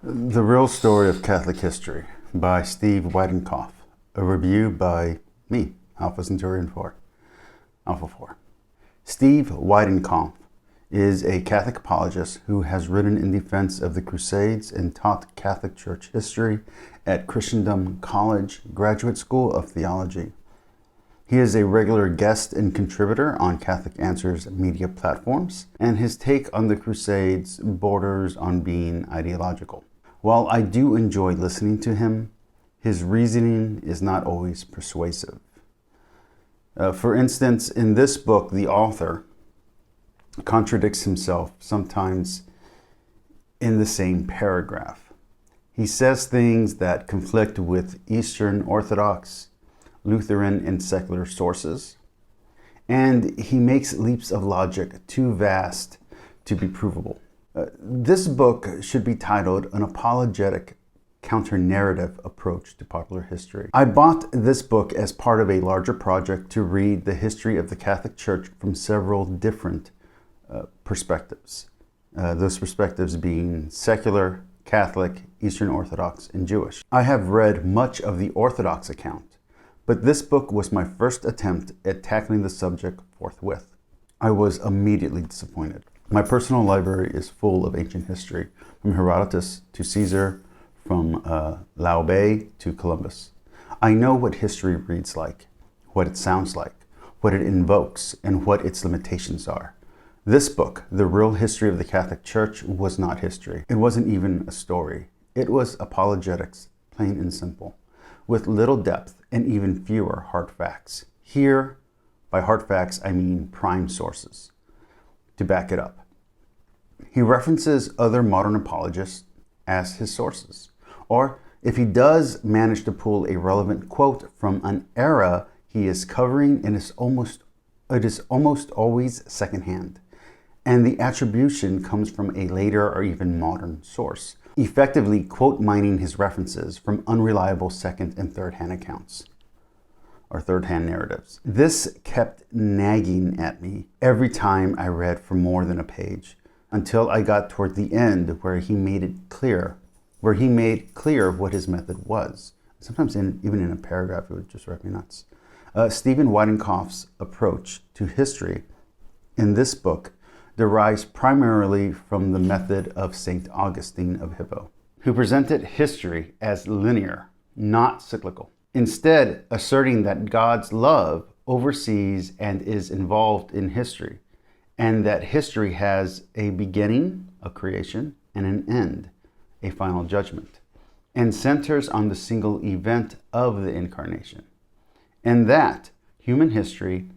The Real Story of Catholic History by Steve Weidenkopf. A review by me, Alpha Centurion 4. Alpha 4. Steve Weidenkopf is a Catholic apologist who has written in defense of the Crusades and taught Catholic Church history at Christendom College Graduate School of Theology. He is a regular guest and contributor on Catholic Answers media platforms, and his take on the Crusades borders on being ideological. While I do enjoy listening to him, his reasoning is not always persuasive. For instance, in this book, the author contradicts himself sometimes in the same paragraph. He says things that conflict with Eastern Orthodox, Lutheran, and secular sources, and he makes leaps of logic too vast to be provable. This book should be titled An Apologetic Counter Narrative Approach to Popular History. I bought this book as part of a larger project to read the history of the Catholic Church from several different perspectives. Those perspectives being secular, Catholic, Eastern Orthodox, and Jewish. I have read much of the Orthodox account, but this book was my first attempt at tackling the subject forthwith. I was immediately disappointed. My personal library is full of ancient history, from Herodotus to Caesar, from Laobé to Columbus. I know what history reads like, what it sounds like, what it invokes, and what its limitations are. This book, The Real History of the Catholic Church, was not history. It wasn't even a story. It was apologetics, plain and simple, with little depth and even fewer hard facts. Here, by hard facts, I mean prime sources to back it up. He references other modern apologists as his sources. Or if he does manage to pull a relevant quote from an era he is covering, it is almost always secondhand. And the attribution comes from a later or even modern source, effectively quote mining his references from unreliable second and third-hand accounts, or third-hand narratives. This kept nagging at me every time I read for more than a page, until I got toward the end where he made clear what his method was. Sometimes even in a paragraph, it would just drive me nuts. Stephen Weidenkopf's approach to history in this book derives primarily from the method of St. Augustine of Hippo, who presented history as linear, not cyclical, instead asserting that God's love oversees and is involved in history, and that history has a beginning, a creation, and an end, a final judgment, and centers on the single event of the incarnation, and that human history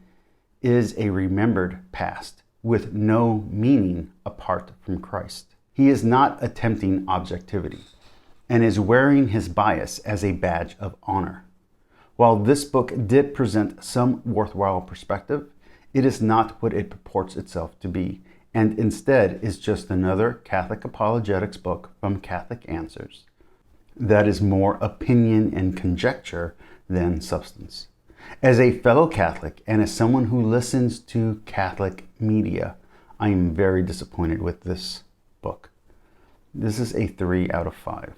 is a remembered past with no meaning apart from Christ. He is not attempting objectivity and is wearing his bias as a badge of honor. While this book did present some worthwhile perspective, it is not what it purports itself to be, and instead is just another Catholic apologetics book from Catholic Answers that is more opinion and conjecture than substance. As a fellow Catholic and as someone who listens to Catholic media, I am very disappointed with this book. This is a 3 out of 5.